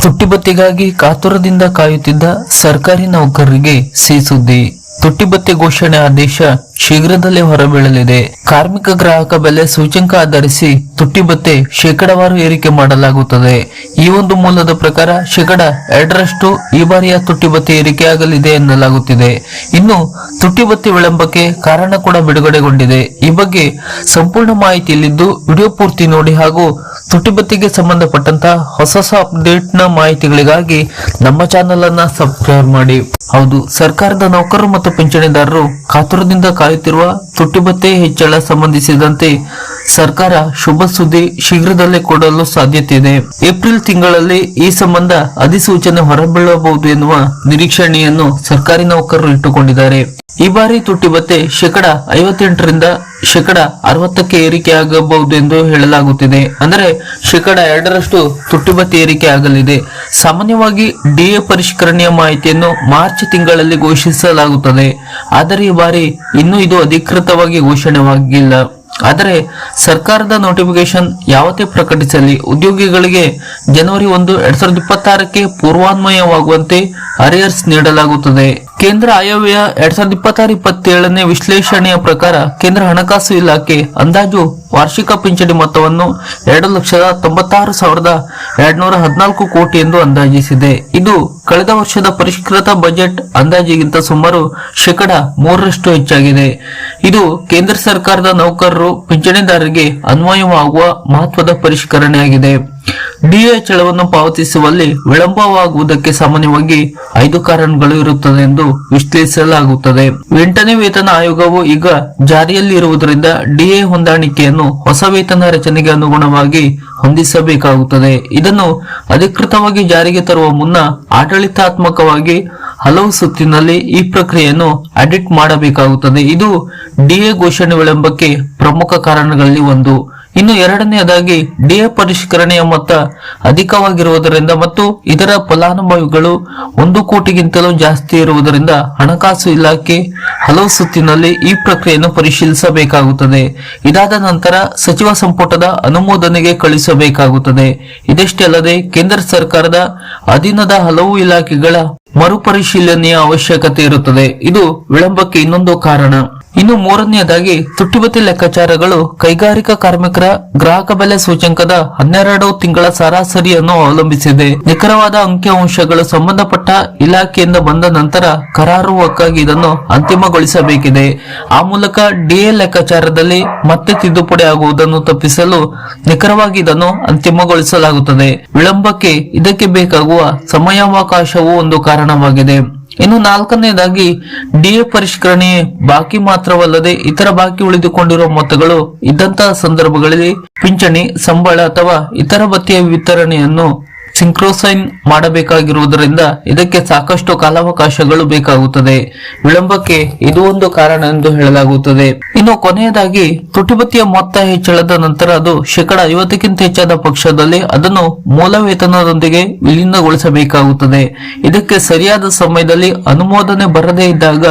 ತುಟ್ಟಿಬತ್ತಿಗಾಗಿ ಕಾತುರದಿಂದ ಕಾಯುತ್ತಿದ್ದ ಸರ್ಕಾರಿ ನೌಕರರಿಗೆ ಸಿಹಿ ಸುದ್ದಿ. ತುಟ್ಟಿಬತ್ತಿ ಘೋಷಣೆ ಆದೇಶ ಶೀಘ್ರದಲ್ಲೇ ಹೊರಬೀಳಲಿದೆ. ಕಾರ್ಮಿಕ ಗ್ರಾಹಕ ಬೆಲೆ ಸೂಚ್ಯಂಕ ಆಧರಿಸಿ ತುಟ್ಟಿಬತ್ತೆ ಶೇಕಡಾವಾರು ಏರಿಕೆ ಮಾಡಲಾಗುತ್ತದೆ. ಈ ಒಂದು ಮೂಲದ ಪ್ರಕಾರ ಶೇಕಡ 2% ಈ ಬಾರಿಯ ತುಟ್ಟಿಬತ್ತೆ ಏರಿಕೆಯಾಗಲಿದೆ ಎನ್ನಲಾಗುತ್ತಿದೆ. ಇನ್ನು ತುಟ್ಟಿಬತ್ತಿ ವಿಳಂಬಕ್ಕೆ ಕಾರಣ ಕೂಡ ಬಿಡುಗಡೆಗೊಂಡಿದೆ. ಈ ಬಗ್ಗೆ ಸಂಪೂರ್ಣ ಮಾಹಿತಿ ಇಲ್ಲಿದ್ದು ವಿಡಿಯೋ ಪೂರ್ತಿ ನೋಡಿ ಹಾಗೂ ತುಟ್ಟಿಬತ್ತಿಗೆ ಸಂಬಂಧಪಟ್ಟಂತ ಹೊಸ ಅಪ್ಡೇಟ್ ನ ಮಾಹಿತಿಗಳಿಗಾಗಿ ನಮ್ಮ ಚಾನೆಲ್ ಅನ್ನ ಸಬ್ಸ್ಕ್ರೈಬ್ ಮಾಡಿ. ಹೌದು, ಸರ್ಕಾರದ ನೌಕರರು ಮತ್ತು ಪಿಂಚಣಿದಾರರು ಕಾತುರದಿಂದ ಕಾಯುತ್ತಿರುವ ತುಟ್ಟಿಬತ್ತೆ ಹೆಚ್ಚಳ ಸಂಬಂಧಿಸಿದಂತೆ ಸರ್ಕಾರ ಶುಭ ಸುದ್ದಿ ಶೀಘ್ರದಲ್ಲೇ ಕೊಡಲು ಸಾಧ್ಯತೆ ಇದೆ. ಏಪ್ರಿಲ್ ತಿಂಗಳಲ್ಲಿ ಈ ಸಂಬಂಧ ಅಧಿಸೂಚನೆ ಹೊರಬೀಳಬಹುದು ಎನ್ನುವ ನಿರೀಕ್ಷಣೆಯನ್ನು ಸರ್ಕಾರಿ ನೌಕರರು ಇಟ್ಟುಕೊಂಡಿದ್ದಾರೆ. ಈ ಬಾರಿ ತುಟ್ಟಿಬತ್ತೆ ಶೇಕಡ 58ರಿಂದ ಶೇಕಡ 60ಕ್ಕೆ ಏರಿಕೆಯಾಗಬಹುದು ಎಂದು ಹೇಳಲಾಗುತ್ತಿದೆ. ಅಂದರೆ ಶೇಕಡ 2% ತುಟ್ಟಿಬತ್ತೆ ಏರಿಕೆ ಆಗಲಿದೆ. ಸಾಮಾನ್ಯವಾಗಿ ಡಿಎ ಪರಿಷ್ಕರಣೆಯ ಮಾಹಿತಿಯನ್ನು ಮಾರ್ಚ್ ತಿಂಗಳಲ್ಲಿ ಘೋಷಿಸಲಾಗುತ್ತದೆ. ಆದರೆ ಈ ಬಾರಿ ಇನ್ನೂ ಇದು ಅಧಿಕೃತವಾಗಿ ಘೋಷಣೆವಾಗಿಲ್ಲ. ಆದರೆ ಸರ್ಕಾರದ ನೋಟಿಫಿಕೇಶನ್ ಯಾವತ್ತೇ ಪ್ರಕಟಿಸಲಿ ಉದ್ಯೋಗಿಗಳಿಗೆ ಜನವರಿ 1, 2026ಕ್ಕೆ ಪೂರ್ವಾನ್ವಯವಾಗುವಂತೆ ಅರಿಯರ್ಸ್ ನೀಡಲಾಗುತ್ತದೆ. ಕೇಂದ್ರ ಆಯವ್ಯಯ 2026-27ನೇ ವಿಶ್ಲೇಷಣೆಯ ಪ್ರಕಾರ ಕೇಂದ್ರ ಹಣಕಾಸು ಇಲಾಖೆ ಅಂದಾಜು ವಾರ್ಷಿಕ ಪಿಂಚಣಿ ಮೊತ್ತವನ್ನು 2,96,214 ಕೋಟಿ ಎಂದು ಅಂದಾಜಿಸಿದೆ. ಇದು ಕಳೆದ ವರ್ಷದ ಪರಿಷ್ಕೃತ ಬಜೆಟ್ ಅಂದಾಜಿಗಿಂತ ಸುಮಾರು ಶೇಕಡ 3% ಹೆಚ್ಚಾಗಿದೆ. ಇದು ಕೇಂದ್ರ ಸರ್ಕಾರದ ನೌಕರರು ಪಿಂಚಣಿದಾರರಿಗೆ ಅನ್ವಯವಾಗುವ ಮಹತ್ವದ ಪರಿಷ್ಕರಣೆಯಾಗಿದೆ. ಡಿಎ ಹೆಚ್ಚಳವನ್ನು ಪಾವತಿಸುವಲ್ಲಿ ವಿಳಂಬವಾಗುವುದಕ್ಕೆ ಸಾಮಾನ್ಯವಾಗಿ 5 ಕಾರಣಗಳು ಇರುತ್ತದೆ ಎಂದು ವಿಶ್ಲೇಷಿಸಲಾಗುತ್ತದೆ. 8ನೇ ವೇತನ ಆಯೋಗವು ಈಗ ಜಾರಿಯಲ್ಲಿ ಇರುವುದರಿಂದ ಡಿಎ ಹೊಂದಾಣಿಕೆಯನ್ನು ಹೊಸ ವೇತನ ರಚನೆಗೆ ಅನುಗುಣವಾಗಿ ಹೊಂದಿಸಬೇಕಾಗುತ್ತದೆ. ಇದನ್ನು ಅಧಿಕೃತವಾಗಿ ಜಾರಿಗೆ ತರುವ ಮುನ್ನ ಆಡಳಿತಾತ್ಮಕವಾಗಿ ಹಲವು ಸುತ್ತಿನಲ್ಲಿ ಈ ಪ್ರಕ್ರಿಯೆಯನ್ನು ಆಡಿಟ್ ಮಾಡಬೇಕಾಗುತ್ತದೆ. ಇದು ಡಿಎ ಘೋಷಣೆ ವಿಳಂಬಕ್ಕೆ ಪ್ರಮುಖ ಕಾರಣಗಳಲ್ಲಿ ಒಂದು. ಇನ್ನು ಎರಡನೆಯದಾಗಿ ಡಿಎ ಪರಿಷ್ಕರಣೆಯ ಮೊತ್ತ ಅಧಿಕವಾಗಿರುವುದರಿಂದ ಮತ್ತು ಇದರ ಫಲಾನುಭವಿಗಳು 1 ಕೋಟಿಗಿಂತಲೂ ಜಾಸ್ತಿ ಇರುವುದರಿಂದ ಹಣಕಾಸು ಇಲಾಖೆ ಹಲವು ಸುತ್ತಿನಲ್ಲಿ ಈ ಪ್ರಕ್ರಿಯೆಯನ್ನು ಪರಿಶೀಲಿಸಬೇಕಾಗುತ್ತದೆ. ಇದಾದ ನಂತರ ಸಚಿವ ಸಂಪುಟದ ಅನುಮೋದನೆಗೆ ಕಳುಹಿಸಬೇಕಾಗುತ್ತದೆ. ಇದಷ್ಟೇ ಅಲ್ಲದೆ ಕೇಂದ್ರ ಸರ್ಕಾರದ ಅಧೀನದ ಹಲವು ಇಲಾಖೆಗಳ ಮರುಪರಿಶೀಲನೆಯ ಅವಶ್ಯಕತೆ ಇರುತ್ತದೆ. ಇದು ವಿಳಂಬಕ್ಕೆ ಇನ್ನೊಂದು ಕಾರಣ. ಇನ್ನು ಮೂರನೆಯದಾಗಿ ತುಟ್ಟಿಬತ್ತಿ ಲೆಕ್ಕಾಚಾರಗಳು ಕೈಗಾರಿಕಾ ಕಾರ್ಮಿಕರ ಗ್ರಾಹಕ ಬೆಲೆ ಸೂಚ್ಯಂಕದ 12 ತಿಂಗಳ ಸರಾಸರಿಯನ್ನು ಅವಲಂಬಿಸಿದೆ. ನಿಖರವಾದ ಅಂಕಿಅಂಶಗಳು ಸಂಬಂಧಪಟ್ಟ ಇಲಾಖೆಯಿಂದ ಬಂದ ನಂತರ ಕರಾರುವಕ್ಕಾಗಿ ಇದನ್ನು ಅಂತಿಮಗೊಳಿಸಬೇಕಿದೆ. ಆ ಮೂಲಕ ಡಿಎ ಲೆಕ್ಕಾಚಾರದಲ್ಲಿ ಮತ್ತೆ ತಿದ್ದುಪಡಿ ಆಗುವುದನ್ನು ತಪ್ಪಿಸಲು ನಿಖರವಾಗಿ ಇದನ್ನು ಅಂತಿಮಗೊಳಿಸಲಾಗುತ್ತದೆ. ವಿಳಂಬಕ್ಕೆ ಇದಕ್ಕೆ ಬೇಕಾಗುವ ಸಮಯಾವಕಾಶವು ಒಂದು ಕಾರಣವಾಗಿದೆ. ಇನ್ನು 4ನೇದಾಗಿ ಡಿಎ ಪರಿಷ್ಕರಣೆ ಬಾಕಿ ಮಾತ್ರವಲ್ಲದೆ ಇತರ ಬಾಕಿ ಉಳಿದುಕೊಂಡಿರುವ ಮೊತ್ತಗಳು ಇದ್ದಂತಹ ಸಂದರ್ಭಗಳಲ್ಲಿ ಪಿಂಚಣಿ, ಸಂಬಳ ಅಥವಾ ಇತರ ಭತ್ಯೆಯ ವಿತರಣೆಯನ್ನು ಸಿಂಕ್ರೋಸೈನ್ ಮಾಡಬೇಕಾಗಿರುವುದರಿಂದ ಇದಕ್ಕೆ ಸಾಕಷ್ಟು ಕಾಲಾವಕಾಶಗಳು ಬೇಕಾಗುತ್ತದೆ. ವಿಳಂಬಕ್ಕೆ ಇದು ಒಂದು ಕಾರಣ ಎಂದು ಹೇಳಲಾಗುತ್ತದೆ. ಇನ್ನು ಕೊನೆಯದಾಗಿ ತುಟ್ಟಿಬತ್ತಿಯ ಮೊತ್ತ ಹೆಚ್ಚಳದ ನಂತರ ಅದು ಶೇಕಡ 50ಕ್ಕಿಂತ ಹೆಚ್ಚಾದ ಪಕ್ಷದಲ್ಲಿ ಅದನ್ನು ಮೂಲ ವೇತನದೊಂದಿಗೆ ವಿಲೀನಗೊಳಿಸಬೇಕಾಗುತ್ತದೆ. ಇದಕ್ಕೆ ಸರಿಯಾದ ಸಮಯದಲ್ಲಿ ಅನುಮೋದನೆ ಬರದೇ ಇದ್ದಾಗ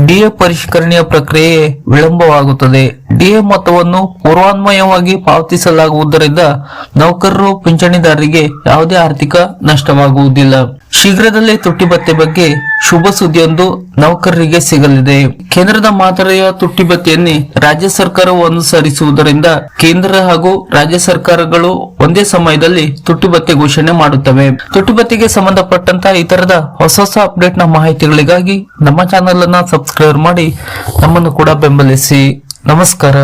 ಡಿಎ ಪರಿಷ್ಕರಣೆಯ ಪ್ರಕ್ರಿಯೆ ವಿಳಂಬವಾಗುತ್ತದೆ. ಡಿಎ ಮೊತ್ತವನ್ನು ಪೂರ್ವಾನ್ವಯವಾಗಿ ಪಾವತಿಸಲಾಗುವುದರಿಂದ ನೌಕರರು ಪಿಂಚಣಿದಾರರಿಗೆ ಯಾವುದೇ ಆರ್ಥಿಕ ನಷ್ಟವಾಗುವುದಿಲ್ಲ. ಶೀಘ್ರದಲ್ಲೇ ತುಟ್ಟಿಬತ್ತೆ ಬಗ್ಗೆ ಶುಭ ಸುದ್ದಿಯೊಂದು ನೌಕರರಿಗೆ ಸಿಗಲಿದೆ. ಕೇಂದ್ರದ ಮಾದರಿಯ ತುಟ್ಟಿಬತ್ತೆಯನ್ನೇ ರಾಜ್ಯ ಸರ್ಕಾರವು ಅನುಸರಿಸುವುದರಿಂದ ಕೇಂದ್ರ ಹಾಗೂ ರಾಜ್ಯ ಸರ್ಕಾರಗಳು ಒಂದೇ ಸಮಯದಲ್ಲಿ ತುಟ್ಟಿಬತ್ತೆ ಘೋಷಣೆ ಮಾಡುತ್ತವೆ. ತುಟ್ಟಿಬತ್ತೆಗೆ ಸಂಬಂಧಪಟ್ಟಂತ ಇತರದ ಹೊಸ ಅಪ್ಡೇಟ್ ನ ಮಾಹಿತಿಗಳಿಗಾಗಿ ನಮ್ಮ ಚಾನೆಲ್ ಅನ್ನ ಸಬ್ಸ್ಕ್ರೈಬ್ ಮಾಡಿ ನಮ್ಮನ್ನು ಕೂಡ ಬೆಂಬಲಿಸಿ. ನಮಸ್ಕಾರ.